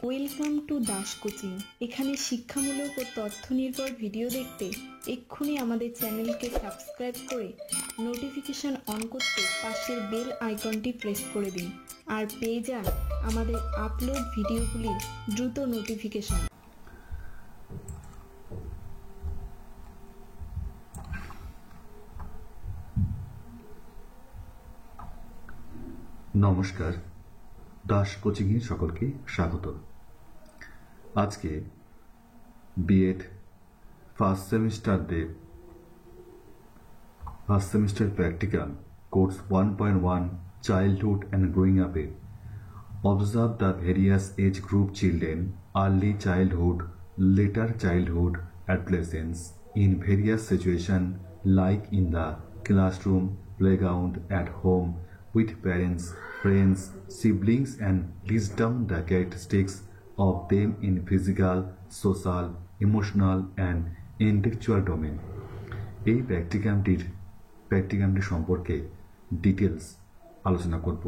Welcome to Das coaching. এখানে শিক্ষামূলক ও তথ্য নির্ভর ভিডিও দেখতে এক্ষুনি আমাদের চ্যানেলকে সাবস্ক্রাইব করে নোটিফিকেশন অন করতে পাশের বেল আইকনটি প্রেস করে দিন আর পেয়ে যান আমাদের আপলোড ভিডিওগুলির দ্রুত নোটিফিকেশন। নমস্কার, দাস কোচিংয়ে সকলকে স্বাগত। আজকে BEd first semester practical course 1.1 childhood and growing আপে observe the various age group children, early childhood, later childhood, adolescence in various situations like in the classroom, playground, at home, with parents, friends, siblings, and list down the characteristics of them in physical, social, emotional, and intellectual domain. এই প্র্যাকটিকামটি সম্পর্কে details আলোচনা করব।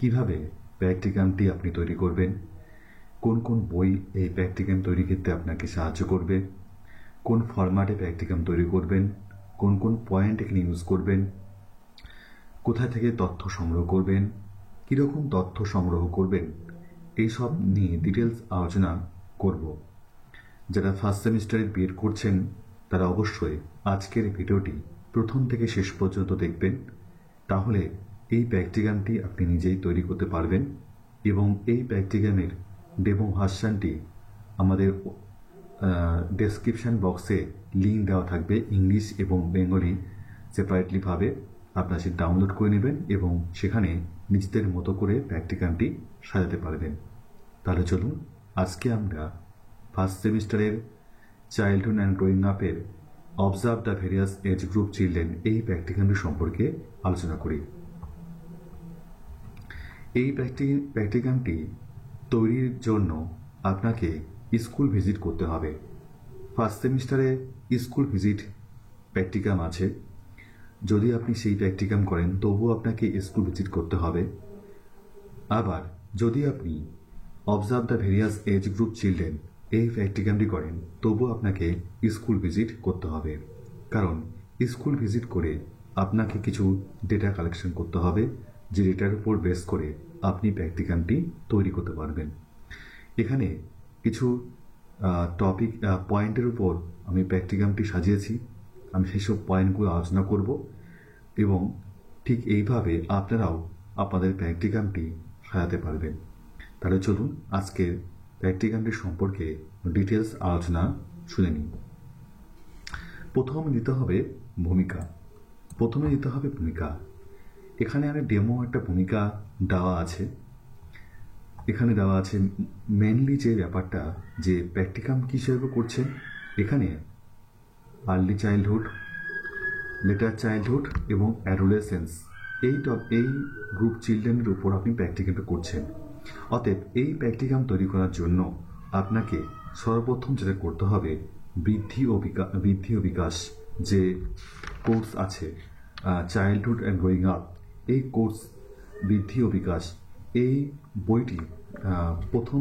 কিভাবে প্র্যাকটিকামটি আপনি তৈরি করবেন, কোন কোন বই এই প্র্যাকটিকাম তৈরি করতে আপনাকে সাহায্য করবে, কোন ফরম্যাটে প্র্যাকটিকাম তৈরি করবেন, কোন কোন পয়েন্ট এখানে ইউজ করবেন, কোথা থেকে তথ্য সংগ্রহ করবেন, কীরকম তথ্য সংগ্রহ করবেন, এইসব নিয়ে ডিটেলস আলোচনা করব। যারা ফার্স্ট সেমিস্টারে বিএড করছেন তারা অবশ্যই আজকের ভিডিওটি প্রথম থেকে শেষ পর্যন্ত দেখবেন, তাহলে এই প্র্যাকটিকামটি আপনি নিজেই তৈরি করতে পারবেন। এবং এই প্র্যাকটিকামের ডেমো ভার্সানটি আমাদের ডেসক্রিপশন বক্সে লিঙ্ক দেওয়া থাকবে, ইংলিশ এবং বেঙ্গলি সেপারেটলিভাবে। আপনারা সেটা ডাউনলোড করে নেবেন এবং সেখানে নিজেদের মতো করে প্র্যাকটিকামটি সাজাতে পারবেন। তাহলে চলুন আজকে আমরা ফার্স্ট সেমিস্টারের চাইল্ডহুড অ্যান্ড গ্রোয়িং আপের observe the various age group children এই প্র্যাকটিকামটি সম্পর্কে আলোচনা করি। এই প্র্যাকটিকামটি তৈরির জন্য আপনাকে স্কুল ভিজিট করতে হবে। ফার্স্ট সেমিস্টারে স্কুল ভিজিট প্র্যাকটিকাম আছে, যদি আপনি সেই প্র্যাকটিকাম করেন তবুও আপনাকে স্কুল ভিজিট করতে হবে। আবার যদি আপনি observe the various age group children এই প্র্যাকটিকামটি করেন তবুও আপনাকে স্কুল ভিজিট করতে হবে, কারণ স্কুল ভিজিট করে আপনাকে কিছু ডেটা কালেকশন করতে হবে, যে ডেটার উপর বেস করে আপনি প্র্যাকটিকামটি তৈরি করতে পারবেন। এখানে কিছু টপিক পয়েন্টের উপর আমি প্র্যাকটিকামটি সাজিয়েছি, আমি সেই সব পয়েন্টগুলো আলোচনা করব এবং ঠিক এইভাবে আপনারাও আপনাদের প্র্যাকটিকামটি সাজাতে পারবেন। তাহলে চলুন আজকের প্র্যাকটিকামটি সম্পর্কে ডিটেলস আলোচনা শুনে নিই। প্রথমে দিতে হবে ভূমিকা। এখানে আমি ডেমো একটা ভূমিকা দেওয়া আছে। এখানে দেওয়া আছে মেনলি যে ব্যাপারটা, যে প্র্যাকটিকাম কী হিসেবে করছেন। এখানে আর্লি চাইল্ডহুড, লেটার চাইল্ডহুড এবং অ্যাডোলেসেন্স এই গ্রুপ চিলড্রেনের উপর আপনি প্র্যাকটিকামটা করছেন। অতএব এই প্র্যাকটিকাম তৈরি করার জন্য আপনাকে সর্বপ্রথম যেটা করতে হবে, বৃদ্ধি ও বিকাশ যে কোর্স আছে চাইল্ডহুড অ্যান্ড গ্রোয়িং আপ, এই কোর্স বৃদ্ধি ও বিকাশ এই বইটি প্রথম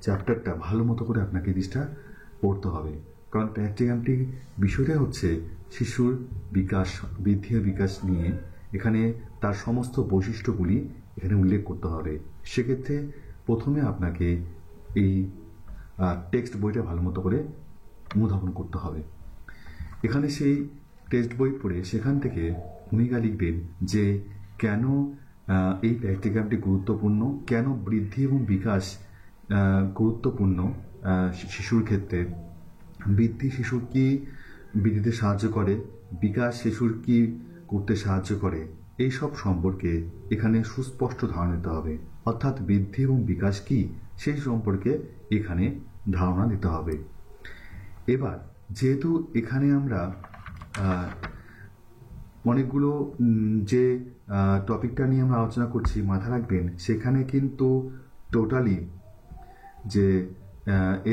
চ্যাপ্টারটা ভালো মতো করে আপনাকে জিনিসটা পড়তে হবে, কারণ প্র্যাকটিকামটি বিষয়টা হচ্ছে শিশুর বিকাশ, বৃদ্ধি ও বিকাশ নিয়ে। এখানে তার সমস্ত বৈশিষ্ট্যগুলি এখানে উল্লেখ করতে হবে। সেক্ষেত্রে প্রথমে আপনাকে এই টেক্সট বইটা ভালো মতো করে অনুধাবন করতে হবে। এখানে সেই টেক্সট বই পড়ে সেখান থেকে ভূমিকা লিখবেন যে কেন এই প্র্যাকটিকামটি গুরুত্বপূর্ণ, কেন বৃদ্ধি এবং বিকাশ গুরুত্বপূর্ণ শিশুর ক্ষেত্রে। বৃদ্ধি শিশুর কি বৃদ্ধিতে সাহায্য করে, বিকাশ শিশুর কি করতে সাহায্য করে, এই সব সম্পর্কে এখানে সুস্পষ্ট ধারণা দিতে হবে। অর্থাৎ বৃদ্ধি এবং বিকাশ কি সেই সম্পর্কে এখানে ধারণা দিতে হবে। এবার যেহেতু এখানে আমরা অনেকগুলো যে টপিকটা নিয়ে আমরা আলোচনা করছি, মাথা রাখবেন সেখানে কিন্তু টোটালি যে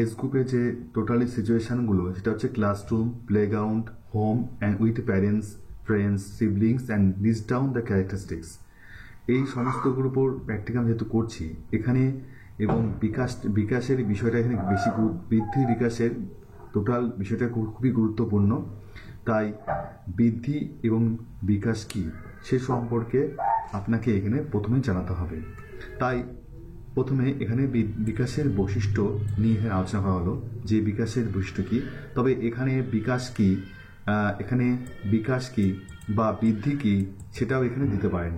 এজ গ্রুপের যে টোটালি সিচুয়েশনগুলো, সেটা হচ্ছে classroom, playground, home and with parents, friends, siblings and list down the characteristics. এই সমস্তগুলোর উপর প্র্যাকটিকাম যেহেতু করছি, এখানে এবং বিকাশের বিষয়টা এখানে বেশি বৃদ্ধি বিকাশের টোটাল বিষয়টা খুবই গুরুত্বপূর্ণ। তাই বৃদ্ধি এবং বিকাশ কি সে সম্পর্কে আপনাকে এখানে প্রথমে জানাতে হবে। তাই প্রথমে এখানে বিকাশের বৈশিষ্ট্য নিয়ে এখানে আলোচনা করা হলো যে বিকাশের বৈশিষ্ট্য কি। তবে এখানে বিকাশ কি বা বৃদ্ধি কি সেটাও এখানে দিতে পারেন।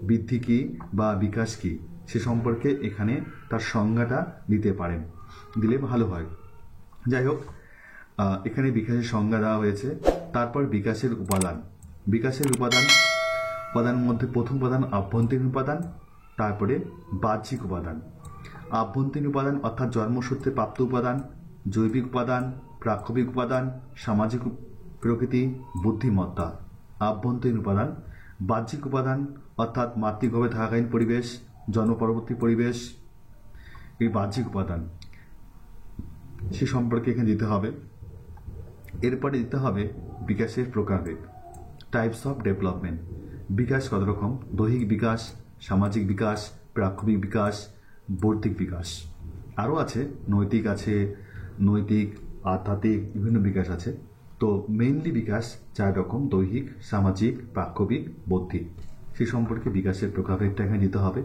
বৃদ্ধি কি বা বিকাশ কি সে সম্পর্কে এখানে তার সংজ্ঞাটা দিতে পারেন, দিলে ভালো হয়। যাই হোক, এখানে বিকাশের সংজ্ঞা দেওয়া হয়েছে। তারপর বিকাশের উপাদান মধ্যে প্রথম উপাদান আভ্যন্তরীণ উপাদান, তারপরে বাহ্যিক উপাদান। আভ্যন্তরীণ উপাদান অর্থাৎ জন্মসূত্রে প্রাপ্ত উপাদান, জৈবিক উপাদান, প্রাকৃতিক উপাদান, সামাজিক প্রকৃতি, বুদ্ধিমত্তা। আভ্যন্তরীণ উপাদান। বাহ্যিক উপাদান অর্থাৎ মাতৃগর্ভে থাকাকালীন পরিবেশ, জন্ম পরবর্তী পরিবেশ, এই বাহ্যিক উপাদান সে সম্পর্কে এখানে দিতে হবে। এরপরে দিতে হবে বিকাশের প্রকারভেদ, টাইপস অফ ডেভেলপমেন্ট। বিকাশ কত রকম? দৈহিক বিকাশ, সামাজিক বিকাশ, প্রাকৃতিক বিকাশ, বৌদ্ধিক বিকাশ। আরও আছে নৈতিক, আধ্যাত্মিক, বিভিন্ন বিকাশ আছে। তো মেইনলি বিকাশ 4 রকম: দৈহিক, সামাজিক, প্রাকৃতিক, বৌদ্ধিক। সে সম্পর্কে বিকাশের প্রকারভেদটা এখানে দিতে হবে।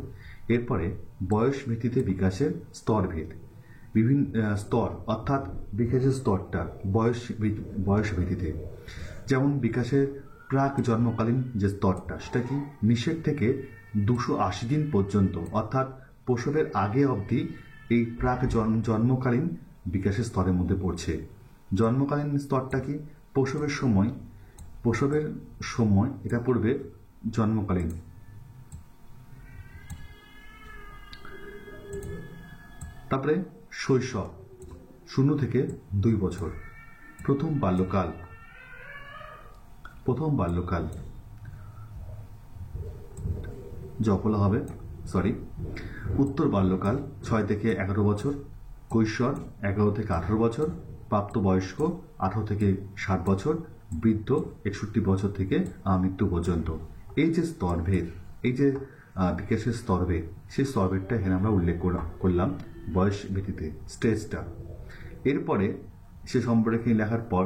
এরপরে বয়স ভিত্তিতে বিকাশের স্তরভেদ, বিভিন্ন স্তর অর্থাৎ বিকাশের স্তরটা বয়স ভিত্তিতে। যেমন বিকাশের প্রাক জন্মকালীন যে স্তরটা সেটা কি? নিষেক থেকে 280 দিন পর্যন্ত, অর্থাৎ প্রসবের আগে অবধি এই প্রাক জন্মকালীন বিকাশের স্তরের মধ্যে পড়ছে। জন্মকালীন স্তরটা কি? প্রসবের সময় এটা পড়বে জন্মকালীন। তারপরে শৈশব 0 থেকে 2 বছর। প্রথম বাল্যকাল জপলা হবে, উত্তর বাল্যকাল 6 থেকে 11 বছর, কৈশোর 11 থেকে 18 বছর, প্রাপ্তবয়স্ক 18 থেকে 60 বছর, বৃদ্ধ 61 বছর থেকে মৃত্যু পর্যন্ত। এই যে স্তরভেদ, এই যে বিকাশের স্তরভেদ, সেই স্তরভেদটা এখানে আমরা উল্লেখ করলাম বয়স ভিত্তিতে স্টেজটা। এরপরে সে সম্পর্কে লেখার পর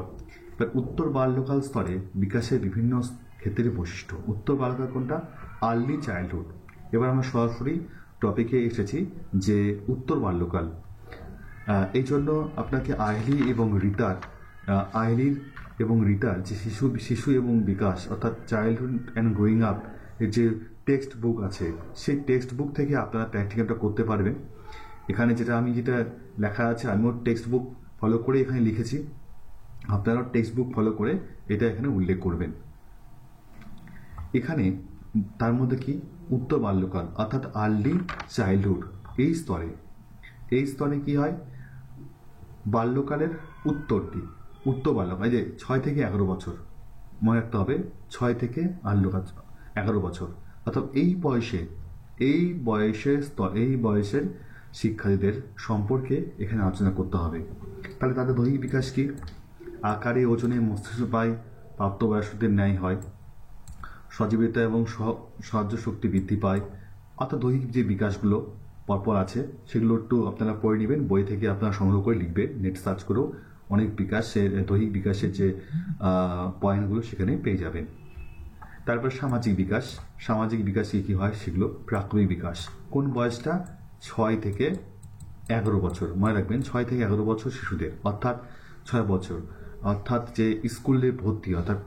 এবার উত্তর বাল্যকাল স্তরে বিকাশের বিভিন্ন ক্ষেত্রের বৈশিষ্ট্য। উত্তর বাল্যকাল কোনটা? Early childhood. এবার আমরা সরাসরি টপিকে এসেছি যে উত্তর বাল্যকাল। এই জন্য আপনাকে আইলি এবং রিতার যে শিশু এবং বিকাশ অর্থাৎ চাইল্ডহুড অ্যান্ড গ্রোয়িং আপ এর যে টেক্সট বুক আছে সেই টেক্সট বুক থেকে আপনারা প্র্যাকটিক্যালটা করতে পারবেন। এখানে যেটা লেখা আছে আমিও টেক্সট বুক ফলো করে এখানে লিখেছি, আপনারাও টেক্সট বুক ফলো করে এটা এখানে উল্লেখ করবেন। এখানে তার মধ্যে কি? উত্তর বাল্যকাল অর্থাৎ আর্লি চাইল্ডহুড, এই স্তরে কি হয়? বাল্যকালের উত্তর বাল্যকাল, এই যে 6 থেকে 11 বছর, মনে রাখতে হবে 6 থেকে 11 বছর, অর্থাৎ এই বয়সের শিক্ষার্থীদের সম্পর্কে এখানে আলোচনা করতে হবে। তাহলে তাদের দৈহিক বিকাশ কি? আকারে ওজনে মস্তিষ্ক প্রায় প্রাপ্তবয়স্কদের ন্যায় হয়, সজীবতা এবং সহ্য শক্তি বৃদ্ধি পায়। অর্থাৎ দৈহিক যে বিকাশগুলো পরপর আছে সেগুলো একটু আপনারা পড়ে নেবেন, বই থেকে আপনারা সংগ্রহ করে লিখবেন, নেট সার্চ করেও অনেক দৈহিক বিকাশের যে পয়েন্টগুলো সেখানে পেয়ে যাবেন। তারপর সামাজিক বিকাশে কি হয় সেগুলো প্রাকৃতিক বিকাশ। কোন বয়সটা? 6 থেকে 11 বছর, মনে রাখবেন 6 থেকে 11 বছর শিশুদের, অর্থাৎ 6 বছর, অর্থাৎ যে স্কুলে ভর্তি, অর্থাৎ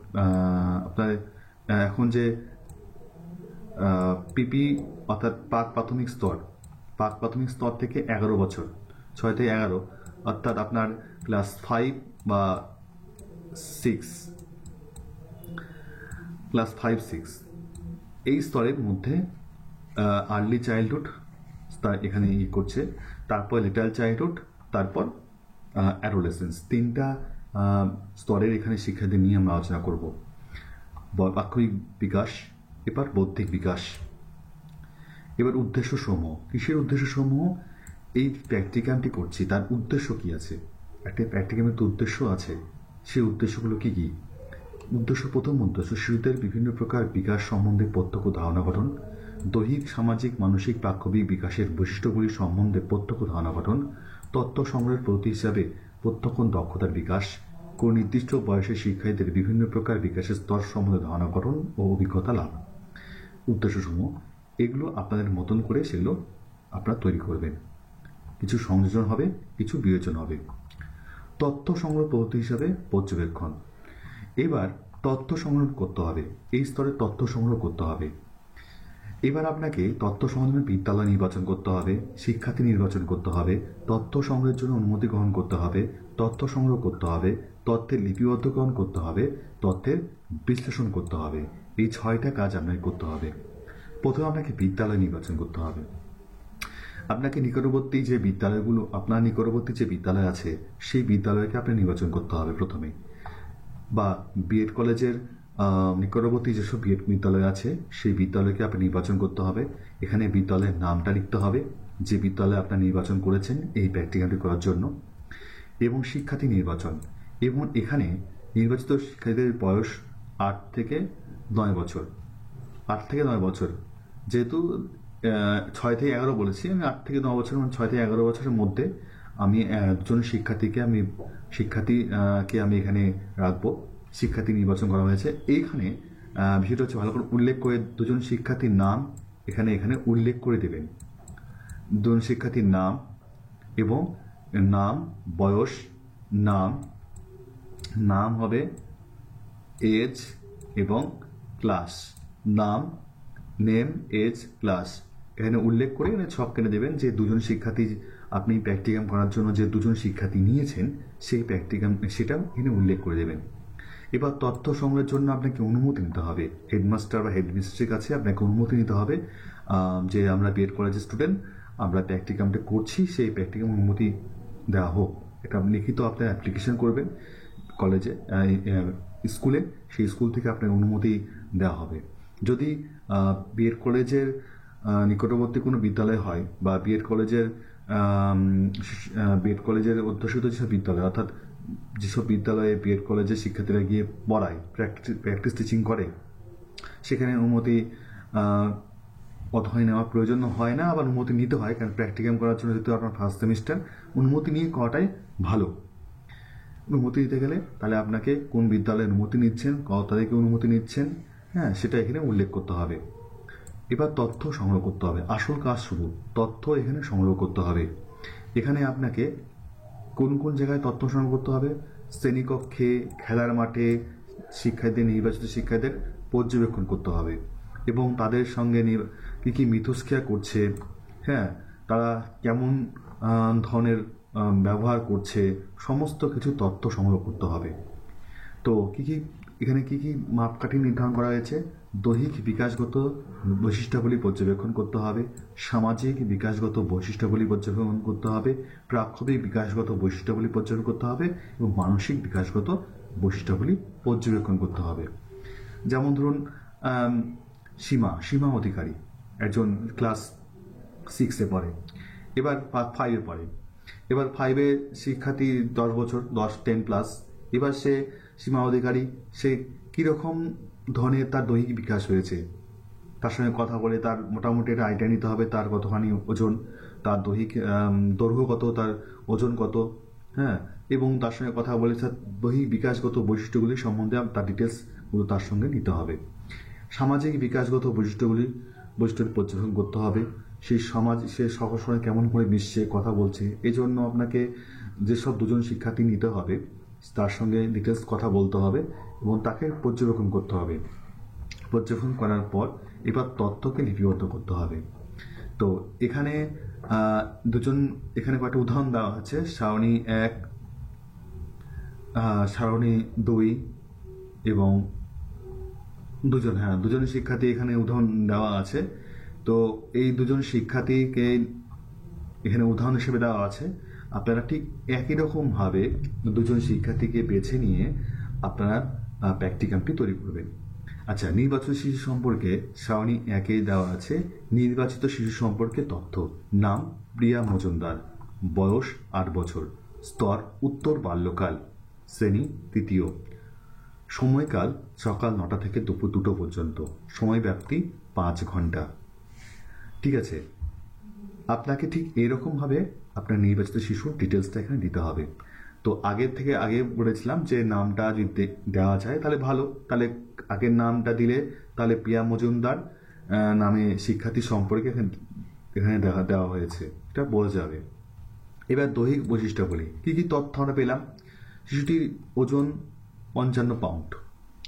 আপনার এখন যে পিপি অর্থাৎ প্রাথমিক স্তর থেকে 11 বছর, 6 থেকে 11 অর্থাৎ আপনার ক্লাস 5 বা 6 এই স্তরের মধ্যে আর্লি চাইল্ডহুড এখানে করছে, তারপর লিটল চাইল্ডহুড, তারপর অ্যাডোলেসেন্স। 3টা স্তরের এখানে শিক্ষার্থীদের নিয়ে আমরা আলোচনা করব। প্রাথমিক বিকাশ, এবার বৌদ্ধিক বিকাশ। এবার উদ্দেশ্য সমূহ। কিসের উদ্দেশ্য সমূহ? এই প্র্যাকটিক্যামটি করছি তার উদ্দেশ্য কি আছে? একটা প্র্যাকটিক্যামের তো উদ্দেশ্য আছে, সেই উদ্দেশ্যগুলো কি? প্রথম উদ্দেশ্য শিশুদের বিভিন্ন প্রকার বিকাশ সম্বন্ধে প্রত্যক্ষ ধারণা গঠন, দৈহিক, সামাজিক, মানসিক, প্রাক্ষবিক বিকাশের বৈশিষ্ট্যগুলি সম্বন্ধে প্রত্যক্ষ ধারণা গঠন, তথ্য সংগ্রহের পদ্ধতি হিসাবে প্রত্যক্ষ দক্ষতার বিকাশ, কোন নির্দিষ্ট বয়সের শিক্ষার্থীদের বিভিন্ন প্রকার বিকাশের স্তর সম্বন্ধে ধারণা গঠন ও অভিজ্ঞতা লাভ। উদ্দেশ্যসমূহ এগুলো আপনাদের মতন করে সেগুলো আপনারা তৈরি করবেন। কিছু সংযোজন হবে, কিছু বিয়োজন হবে। তথ্য সংগ্রহ পদ্ধতি হিসাবে পর্যবেক্ষণ। এবার তথ্য সংগ্রহ করতে হবে, এই স্তরে তথ্য সংগ্রহ করতে হবে। এবার আপনাকে তথ্য সংগ্রহের বিদ্যালয় নির্বাচন করতে হবে, শিক্ষার্থী নির্বাচন করতে হবে, তথ্য সংগ্রহের জন্য অনুমতি গ্রহণ করতে হবে, তথ্য সংগ্রহ করতে হবে, তথ্যের লিপিবদ্ধকরণ করতে হবে, তথ্যের বিশ্লেষণ করতে হবে। এই 6টা কাজ আপনাকে করতে হবে। প্রথমে আপনাকে বিদ্যালয় নির্বাচন করতে হবে। আপনাকে নিকটবর্তী যে বিদ্যালয়গুলো, আপনার নিকটবর্তী যে বিদ্যালয় আছে সেই বিদ্যালয়কে আপনি নির্বাচন করতে হবে প্রথমে, বা বিএড কলেজের নিকটবর্তী যেসব বিএড বিদ্যালয় আছে সেই বিদ্যালয়কে আপনি নির্বাচন করতে হবে। এখানে বিদ্যালয়ের নামটা লিখতে হবে যে বিদ্যালয়ে আপনার নির্বাচন করেছেন এই প্র্যাকটিক্যালটি করার জন্য, এবং শিক্ষার্থী নির্বাচন। এবং এখানে নির্বাচিত শিক্ষার্থীদের বয়স 8 থেকে 9 বছর। 8 থেকে 9 বছর, যেহেতু 6 থেকে 11 বলেছি, আমি 8 থেকে 9 বছর মানে 6 থেকে 11 বছরের মধ্যে আমি দুজন শিক্ষার্থীকে আমি এখানে রাখবো। শিক্ষার্থী নির্বাচন করা হয়েছে। এইখানে বিষয়টা হচ্ছে ভালো করে উল্লেখ করে দুজন শিক্ষার্থীর নাম এখানে উল্লেখ করে দেবেন। দুজন শিক্ষার্থীর নাম এবং নাম, বয়স, নাম হবে এজ এবং ক্লাস, নেম, এজ, ক্লাস এখানে উল্লেখ করে এখানে ছক কেটে দেবেন যে দুজন শিক্ষার্থী আপনি প্র্যাকটিকাম করার জন্য যে দুজন শিক্ষার্থী নিয়েছেন সেই প্র্যাকটিকাম সেটা এখানে উল্লেখ করে দেবেন। এবার তথ্য সংগ্রহের জন্য আপনাকে অনুমতি নিতে হবে। হেডমাস্টার বা হেডমিস্ট্রেসের কাছে আপনাকে অনুমতি নিতে হবে যে আমরা বিএড কলেজের স্টুডেন্ট, আমরা প্র্যাকটিকামটা করছি, সেই প্র্যাকটিকাম অনুমতি দেওয়া হোক। এটা লিখিত আপনার অ্যাপ্লিকেশন করবেন কলেজে, স্কুলে, সেই স্কুল থেকে আপনার অনুমতি দেওয়া হবে। যদি বিএড কলেজের নিকটবর্তী কোনো বিদ্যালয় হয় বা বিএড কলেজের অধ্যুষিত যেসব বিদ্যালয়, অর্থাৎ যেসব বিদ্যালয়ে বিএড কলেজের শিক্ষার্থীরা গিয়ে পড়ায়, প্র্যাকটিস টিচিং করে, সেখানে অনুমতি অথয় নেওয়ার প্রয়োজন হয় না, আবার অনুমতি নিতে হয়, কারণ প্র্যাকটিকাম করার জন্য যেহেতু আপনার ফার্স্ট সেমিস্টার, অনুমতি নিয়ে করাটাই ভালো। অনুমতি দিতে গেলে তাহলে আপনাকে কোন বিদ্যালয়ে অনুমতি নিচ্ছেন, কত তারিখে অনুমতি নিচ্ছেন, হ্যাঁ সেটা এখানে উল্লেখ করতে হবে। এবার তথ্য সংগ্রহ করতে হবে, আসল কাজ শুরু। তথ্য এখানে সংগ্রহ করতে হবে। এখানে আপনাকে কোন কোন জায়গায় তথ্য সংগ্রহ করতে হবে, শ্রেণীকক্ষে, খেলার মাঠে নির্বাচিত শিক্ষার্থীদের পর্যবেক্ষণ করতে হবে এবং তাদের সঙ্গে কি কি মিথস্ক্রিয়া করছে, হ্যাঁ তারা কেমন ধরনের ব্যবহার করছে, সমস্ত কিছু তথ্য সংগ্রহ করতে হবে। তো এখানে কি কি মাপকাঠি নির্ধারণ করা হয়েছে? দৈহিক বিকাশগত বৈশিষ্ট্যাবলী পর্যবেক্ষণ করতে হবে, সামাজিক বিকাশগত বৈশিষ্ট্যাবলী পর্যবেক্ষণ করতে হবে, প্রাক্ষবিক বিকাশগত বৈশিষ্ট্যাবলী পর্যবেক্ষণ করতে হবে এবং মানসিক বিকাশগত বৈশিষ্ট্যাবলী পর্যবেক্ষণ করতে হবে। যেমন ধরুন সীমা অধিকারী একজন ক্লাস 6-এ পড়ে, এবার 5-এ পড়ে। এবার 5-এ শিক্ষার্থী 10 বছর, 10-10+। এবার সে সীমা অধিকারী, সে কীরকম ধরনের তার দৈহিক বিকাশ হয়েছে, তার সঙ্গে কথা বলে তার মোটামুটি একটা আইডিয়া নিতে হবে তার কতখানি ওজন, তার দৈহিক দৈর্ঘ্য কত, তার ওজন কত, হ্যাঁ, এবং তার সঙ্গে কথা বলে তার দৈহিক বিকাশগত বৈশিষ্ট্যগুলি সম্বন্ধে তার ডিটেলসগুলো তার সঙ্গে নিতে হবে। সামাজিক বিকাশগত বৈশিষ্ট্য পর্যবেক্ষণ করতে হবে, সেই সে সকলের সঙ্গে কেমন করে মিশছে, কথা বলছে। এই জন্য আপনাকে যেসব দুজন শিক্ষার্থী নিতে হবে তার সঙ্গে ডিটেলস কথা বলতে হবে এবং তাকে পর্যবেক্ষণ করতে হবে। পর্যবেক্ষণ করার পর এবার তথ্যকে লিপিবদ্ধ করতে হবে। তো এখানে এখানে কয়েকটা উদাহরণ দেওয়া আছে, সারণী 1, সারণী 2 এবং দুজন শিক্ষার্থী এখানে উদাহরণ দেওয়া আছে। তো এই দুজন শিক্ষার্থীকে এখানে উদাহরণ হিসেবে দেওয়া আছে। আপনারা ঠিক একই রকমভাবে দুজন শিক্ষার্থীকে বেছে নিয়ে আপনারা প্র্যাকটিকামটি তৈরি করবেন। আচ্ছা, নির্বাচিত শিশু সম্পর্কে সারণী 1-এ দেওয়া আছে নির্বাচিত শিশু সম্পর্কে তথ্য। নাম প্রিয়া মজুমদার, বয়স 8 বছর, স্তর উত্তর বাল্যকাল, শ্রেণী 3য়, সময়কাল সকাল 9টা থেকে দুপুর 2টো পর্যন্ত, সময় ব্যাপ্তি 5 ঘন্টা। ঠিক আছে, আপনাকে ঠিক এরকমভাবে আপনার নির্বাচিত শিশুর ডিটেলসটা এখানে দিতে হবে। তো আগে বলেছিলাম যে নামটা যদি দেওয়া যায় তাহলে ভালো, তাহলে আগের নামটা দিলে তাহলে প্রিয়া মজুমদার নামে শিক্ষার্থী সম্পর্কে এখানে দেওয়া হয়েছে, এটা বোঝা যাবে। এবার দৈহিক বৈশিষ্ট্যাবলী, কি কি তথ্য আমরা পেলাম? শিশুটির ওজন 55 পাউন্ড,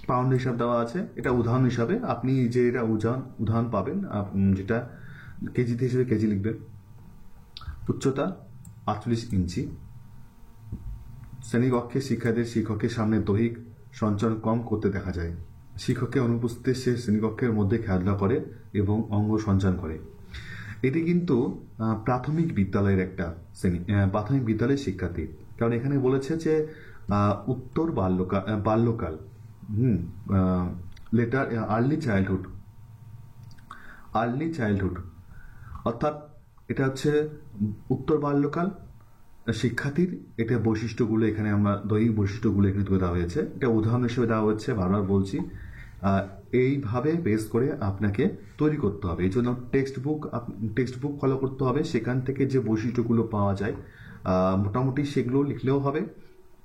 পাউন্ড হিসাব দেওয়া আছে। এটা উদাহরণ হিসাবে, আপনি যে এটা উদাহরণ পাবেন, যেটা কেজিতে হিসেবে কেজি লিখবেন। উচ্চতা 48 ইঞ্চি। শ্রেণীকক্ষে শিক্ষকের সামনে দৈহিক সঞ্চালন কম করতে দেখা যায়। শিক্ষকের অনুপস্থিতিতে সে শ্রেণীকক্ষের মধ্যে খেলাধুলা করে এবং অঙ্গ সঞ্চালন করে। এটি কিন্তু প্রাথমিক বিদ্যালয়ের একটা প্রাথমিক বিদ্যালয়ের শিক্ষার্থী, কারণ এখানে বলেছে যে উত্তর বাল্যকাল লেটার আর্লি চাইল্ডহুড, অর্থাৎ এটা হচ্ছে উত্তর বাল্যকাল শিক্ষার্থীর। এটা বৈশিষ্ট্যগুলো এখানে আমরা দৈহিক বৈশিষ্ট্যগুলো এখানে তুলে দেওয়া হয়েছে, এটা উদাহরণ হিসেবে দেওয়া হচ্ছে, বারবার বলছি। এইভাবে বেস করে আপনাকে তৈরি করতে হবে। এই জন্য টেক্সট বুক ফলো করতে হবে, সেখান থেকে যে বৈশিষ্ট্যগুলো পাওয়া যায় মোটামুটি সেগুলো লিখলেও হবে,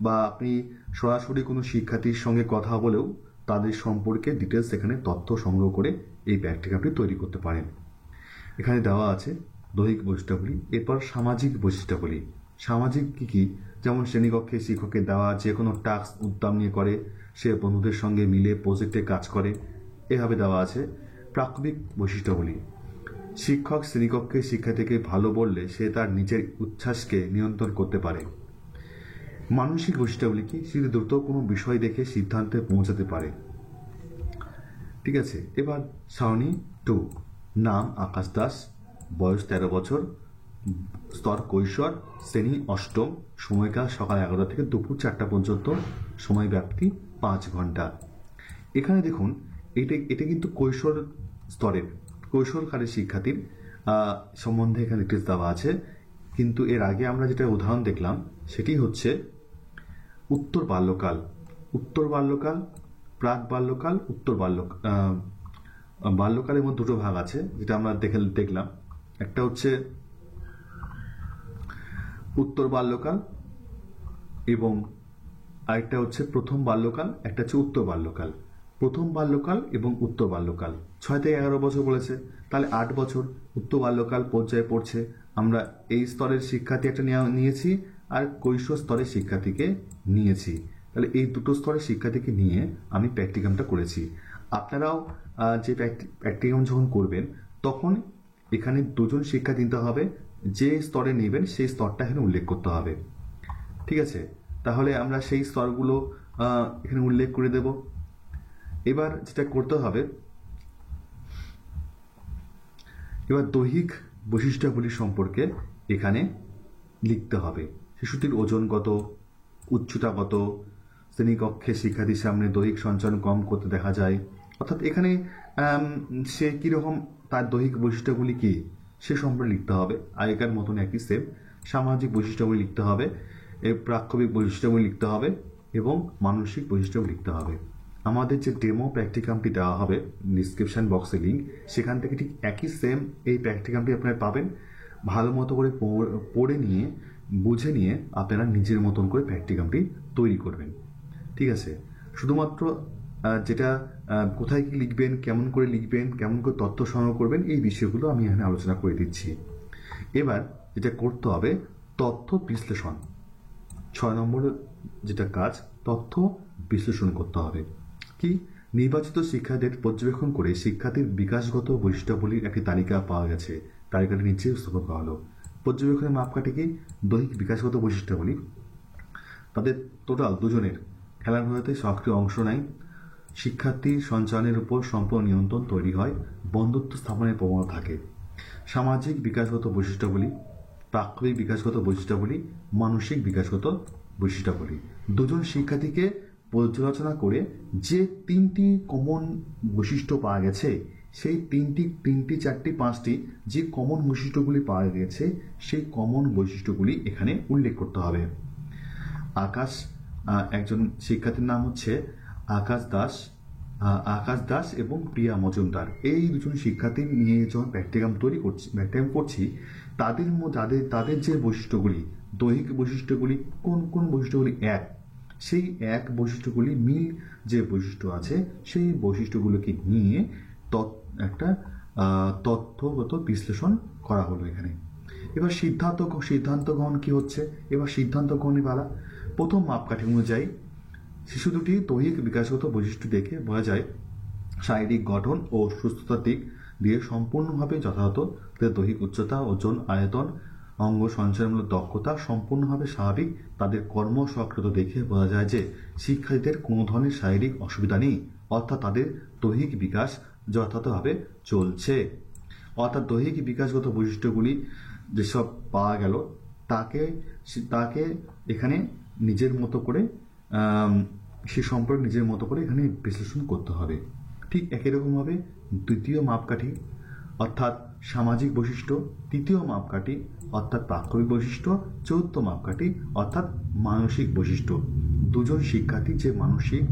বা আপনি সরাসরি কোনো শিক্ষার্থীর সঙ্গে কথা বলেও তাদের সম্পর্কে ডিটেলস এখানে তথ্য সংগ্রহ করে এই প্র্যাকটিক্যালটি তৈরি করতে পারেন। এখানে দেওয়া আছে দৈহিক বৈশিষ্ট্যাবলী। এরপর সামাজিক বৈশিষ্ট্যাবলী। সামাজিক কি? যেমন শ্রেণীকক্ষে শিক্ষকের দেওয়া যে কোনো টাস্ক উদ্যম নিয়ে করে, সে বন্ধুদের সঙ্গে মিলে প্রজেক্টে কাজ করে, এভাবে দেওয়া আছে। প্রাথমিক বৈশিষ্ট্যাবলী, শিক্ষক শ্রেণীকক্ষে শিক্ষার্থীকে ভালো বললে সে তার নিজের উচ্ছ্বাসকে নিয়ন্ত্রণ করতে পারে। মানসিক বৈশিষ্ট্যাবলী কি? সে দ্রুত কোনো বিষয় দেখে সিদ্ধান্তে পৌঁছাতে পারে। ঠিক আছে, এবার সারণী 2। নাম আকাশ দাস, বয়স 13 বছর, স্তর কৈশোর, শ্রেণী অষ্টম, সময়কাল সকাল 11টা থেকে দুপুর 4টা পর্যন্ত, সময় ব্যাপ্তি 5 ঘন্টা। এখানে দেখুন এটা কিন্তু কৈশোরকালের শিক্ষার্থীর সম্বন্ধে এখানে ডিটেলস দেওয়া আছে, কিন্তু এর আগে আমরা যেটা উদাহরণ দেখলাম সেটি হচ্ছে উত্তর বাল্যকাল, প্রাক বাল্যকাল, বাল্যকালের মধ্যে দুটো ভাগ আছে, যেটা আমরা দেখলাম। একটা হচ্ছে উত্তর বাল্যকাল এবং আরেকটা হচ্ছে প্রথম বাল্যকাল, একটা হচ্ছে উত্তর বাল্যকাল। প্রথম বাল্যকাল এবং উত্তর বাল্যকাল 6 থেকে 11 বছর বলেছে, তাহলে 8 বছর উত্তর বাল্যকাল পর্যায়ে পড়ছে। আমরা এই স্তরের শিক্ষার্থী একটা নিয়েছি আর কৈশোর স্তরের শিক্ষার্থীকে নিয়েছি, তাহলে এই দুটো স্তরের শিক্ষার্থীকে নিয়ে আমি প্র্যাকটিকামটা করেছি। আপনারাও যে প্র্যাকটিকাম যখন করবেন তখন এখানে দুজন শিক্ষা দিতে হবে, যে স্তরে নেবেন সেই স্তরটা এখানে উল্লেখ করতে হবে। ঠিক আছে, তাহলে আমরা সেই স্তরগুলো এখানে উল্লেখ করে দেব। এবার যেটা করতে হবে, এবার দৈহিক বৈশিষ্ট্যাবলী সম্পর্কে এখানে লিখতে হবে। শিশুটির ওজন কত, উচ্চতা কত, শ্রেণীকক্ষে শিক্ষার্থীর সামনে দৈহিক সঞ্চালন কম করতে দেখা যায়, অর্থাৎ এখানে সে কিরকম, তার দৈহিক বৈশিষ্ট্যগুলি কি সে সম্পর্কে লিখতে হবে। আগেকার মতন একই সেম। সামাজিক বৈশিষ্ট্যগুলি লিখতে হবে, প্রাক্ষবিক বৈশিষ্ট্যগুলি লিখতে হবে এবং মানসিক বৈশিষ্ট্যগুলি লিখতে হবে। আমাদের যে ডেমো প্র্যাকটিকামটি দেওয়া হবে ডিসক্রিপশন বক্সে লিঙ্ক, সেখান থেকে ঠিক একই সেম এই প্র্যাকটিকামটি আপনারা পাবেন। ভালো মতো করে পড়ে নিয়ে বুঝে নিয়ে আপনারা নিজের মতন করে প্র্যাকটিকামটি তৈরি করবেন। ঠিক আছে, শুধুমাত্র যেটা কোথায় কি লিখবেন, কেমন করে লিখবেন, কেমন করে তথ্য সংগ্রহ করবেন, এই বিষয়গুলো আমি এখানে আলোচনা করে দিচ্ছি। এবার যেটা করতে হবে তথ্য বিশ্লেষণ। 6 নম্বরের যেটা কাজ, তথ্য বিশ্লেষণ করতে হবে। কি? নির্বাচিত শিক্ষার্থীদের পর্যবেক্ষণ করে শিক্ষার্থীর বিকাশগত বৈশিষ্ট্যাবলীর একটি তালিকা পাওয়া গেছে। তালিকাটি নিচে উপস্থাপন করা হলো। পর্যবেক্ষণের মাপকাঠি কি? দৈহিক বিকাশগত বৈশিষ্ট্যাবলী। তাদের টোটাল দুজনের খেলাধুলাতে সক্রিয় অংশ নেয়, শিক্ষার্থীর সঞ্চালনের উপর সম্পূর্ণ নিয়ন্ত্রণ তৈরি হয়, বন্ধুত্ব স্থাপনের প্রবণতা থাকে। সামাজিক বিকাশগত বৈশিষ্ট্যাবলী, প্রাক্ষবিক বিকাশগত বৈশিষ্ট্যাবলী, মানসিক বিকাশগত বৈশিষ্ট্যাবলী। দুজন শিক্ষার্থীকে পর্যালোচনা করে যে 3টি কমন বৈশিষ্ট্য পাওয়া গেছে, সেই 3টি 4টি 5টি যে কমন বৈশিষ্ট্যগুলি পাওয়া গেছে, সেই কমন বৈশিষ্ট্যগুলি এখানে উল্লেখ করতে হবে। একজন শিক্ষার্থীর নাম হচ্ছে আকাশ দাস, আকাশ দাস এবং প্রিয়া মজুমদার, এই দুজন শিক্ষার্থী নিয়ে যখন প্র্যাকটিকাম করছি, তাদের যে বৈশিষ্ট্যগুলি, দৈহিক বৈশিষ্ট্যগুলি, কোন বৈশিষ্ট্যগুলি সেই এক বৈশিষ্ট্যগুলি মিল যে বৈশিষ্ট্য আছে, সেই বৈশিষ্ট্যগুলোকে নিয়ে একটা তথ্যগত বিশ্লেষণ করা হলো এখানে। এবার সিদ্ধান্ত গ্রহণ কি হচ্ছে, এবার সিদ্ধান্ত গ্রহণের বেলা প্রথম মাপকাঠি অনুযায়ী শিশু দুটি দৈহিক বিকাশগত বৈশিষ্ট্য দেখে বলা যায় শারীরিক গঠন ও সুস্থতার দিক দিয়ে সম্পূর্ণভাবে যথাযথ, তাদের দৈহিক উচ্চতা, ওজন, আয়তন, অঙ্গ সঞ্চালনমূলক দক্ষতা সম্পূর্ণভাবে স্বাভাবিক। তাদের কর্ম সক্রিয়তা দেখে বোঝা যায় যে শিক্ষার্থীদের কোনো ধরনের শারীরিক অসুবিধা নেই, অর্থাৎ তাদের দৈহিক বিকাশ যথাযথভাবে চলছে। অর্থাৎ দৈহিক বিকাশগত বৈশিষ্ট্যগুলি যেসব পাওয়া গেল তাকে এখানে নিজের মতো করে সে সম্পর্কে নিজের মতো করে এখানে বিশ্লেষণ করতে হবে। ঠিক একই রকমভাবে দ্বিতীয় মাপকাঠি অর্থাৎ সামাজিক বৈশিষ্ট্য, তৃতীয় মাপকাঠি অর্থাৎ প্রাক্ষবিক বৈশিষ্ট্য, চতুর্থ মাপকাঠি অর্থাৎ মানসিক বৈশিষ্ট্য। দুজন শিক্ষার্থী যে মানসিক,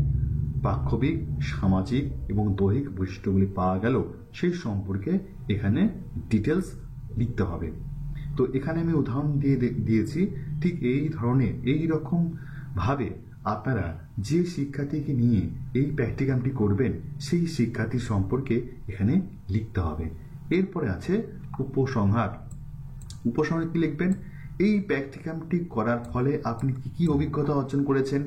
প্রাক্ষবিক, সামাজিক এবং দৈহিক বৈশিষ্ট্যগুলি পাওয়া গেল সেই সম্পর্কে এখানে ডিটেলস লিখতে হবে। তো এখানে আমি উদাহরণ দিয়েছি। ঠিক এই রকম ভাবে আপনারা যে শিক্ষার্থীকে নিয়ে এই প্র্যাকটিকামটি করবেন সেই শিক্ষার্থী সম্পর্কে এখানে লিখতে হবে। এরপরে আছে উপসংহার কি লিখবেন? এই প্র্যাকটিকামটি করার ফলে আপনি কি অভিজ্ঞতা অর্জন করেছেন,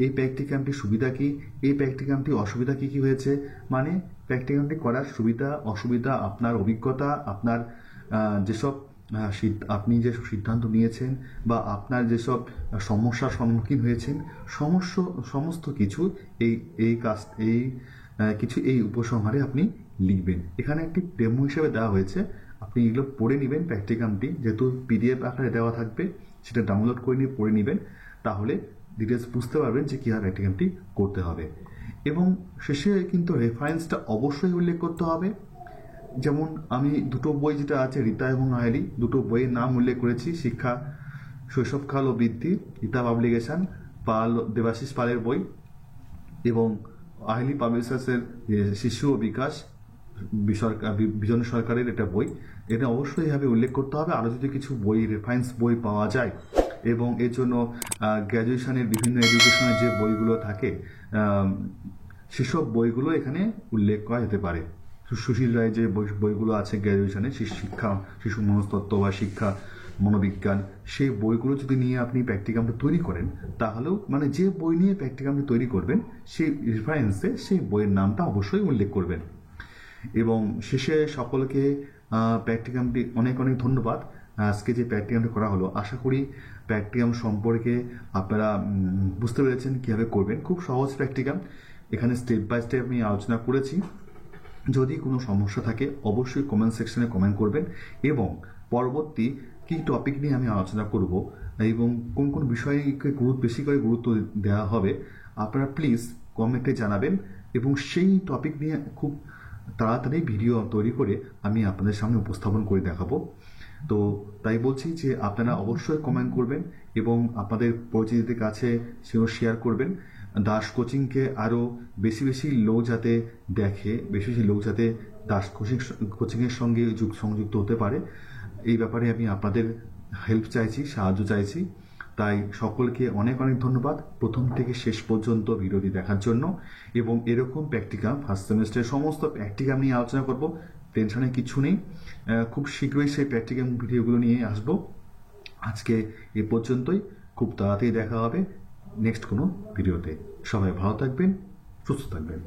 এই প্র্যাকটিকামটির সুবিধা কি, এই প্র্যাকটিকামটির অসুবিধা কি হয়েছে, মানে প্র্যাকটিকামটি করার সুবিধা অসুবিধা, আপনার অভিজ্ঞতা, আপনার আপনি যেসব সিদ্ধান্ত নিয়েছেন বা আপনার যেসব সমস্যার সম্মুখীন হয়েছেন সমস্ত কিছু এই উপসংহারে আপনি লিখবেন। এখানে একটি ডেমো হিসেবে দেওয়া হয়েছে, আপনি এগুলো পড়ে নেবেন। প্র্যাকটিকামটি যেহেতু PDF আকারে দেওয়া থাকবে, সেটা ডাউনলোড করে নিয়ে পড়ে নেবেন, তাহলে ডিটেলস বুঝতে পারবেন যে কীভাবে প্র্যাকটিকামটি করতে হবে। এবং শেষে কিন্তু রেফারেন্সটা অবশ্যই উল্লেখ করতে হবে। যেমন আমি দুটো বই যেটা আছে, রীতা এবং আহেলি, দুটো বইয়ের নাম উল্লেখ করেছি। শিক্ষা, শৈশবকাল ও বৃদ্ধি, রীতা পাবলিকেশন, দেবাশিস পালের বই, এবং আহেলি পাবলিশার্সের শিশু ও বিকাশ, বিজন সরকারের এটা বই। এটা অবশ্যই এভাবে উল্লেখ করতে হবে। আরও যদি কিছু রেফারেন্স বই পাওয়া যায়, এবং এর জন্য গ্র্যাজুয়েশনের বিভিন্ন এডুকেশনের যে বইগুলো থাকে সেসব বইগুলো এখানে উল্লেখ করা যেতে পারে। সুশীল রায় যে বইগুলো আছে গ্র্যাজুয়েশনে, শিশু মনস্তত্ত্ব বা শিক্ষা মনোবিজ্ঞান, সেই বইগুলো যদি নিয়ে আপনি প্র্যাকটিকামটা তৈরি করেন, তাহলেও মানে যে বই নিয়ে প্র্যাকটিকামটা তৈরি করবেন সেই রেফারেন্সে সেই বইয়ের নামটা অবশ্যই উল্লেখ করবেন। এবং শেষে সকলকে প্র্যাকটিকামটি অনেক ধন্যবাদ। আজকে যে প্র্যাকটিকামটা করা হলো, আশা করি প্র্যাকটিকাম সম্পর্কে আপনারা বুঝতে পেরেছেন কীভাবে করবেন। খুব সহজ প্র্যাকটিকাম, এখানে স্টেপ বাই স্টেপ আমি আলোচনা করেছি। যদি কোনো সমস্যা থাকে অবশ্যই কমেন্ট সেকশনে কমেন্ট করবেন, এবং পরবর্তী কী টপিক নিয়ে আমি আলোচনা করব এবং কোন বিষয়কে বেশি করে গুরুত্ব দেওয়া হবে আপনারা প্লিজ কমেন্টে জানাবেন, এবং সেই টপিক নিয়ে খুব তাড়াতাড়ি ভিডিও তৈরি করে আমি আপনাদের সামনে উপস্থাপন করে দেখাবো। তো তাই বলছি যে আপনারা অবশ্যই কমেন্ট করবেন এবং আপনাদের পরিচিতদের কাছে সেও শেয়ার করবেন। দাস কোচিংকে আরও বেশি লোক যাতে দেখে, বেশি লোক যাতে দাস কোচিংয়ের সঙ্গে সংযুক্ত হতে পারে, এই ব্যাপারে আমি আপনাদের হেল্প চাইছি, সাহায্য চাইছি। তাই সকলকে অনেক ধন্যবাদ প্রথম থেকে শেষ পর্যন্ত ভিডিওটি দেখার জন্য। এবং এরকম প্র্যাকটিকাম ফার্স্ট সেমেস্টারের সমস্ত প্র্যাকটিকাম নিয়ে আলোচনা করব, টেনশনে কিছু নেই। খুব শীঘ্রই সেই প্র্যাকটিকাম ভিডিওগুলো নিয়ে আসবো। আজকে এ পর্যন্তই, খুব তাড়াতাড়ি দেখা হবে নেক্সট কোনো ভিডিওতে। সবাই ভালো থাকবেন, সুস্থ থাকবেন।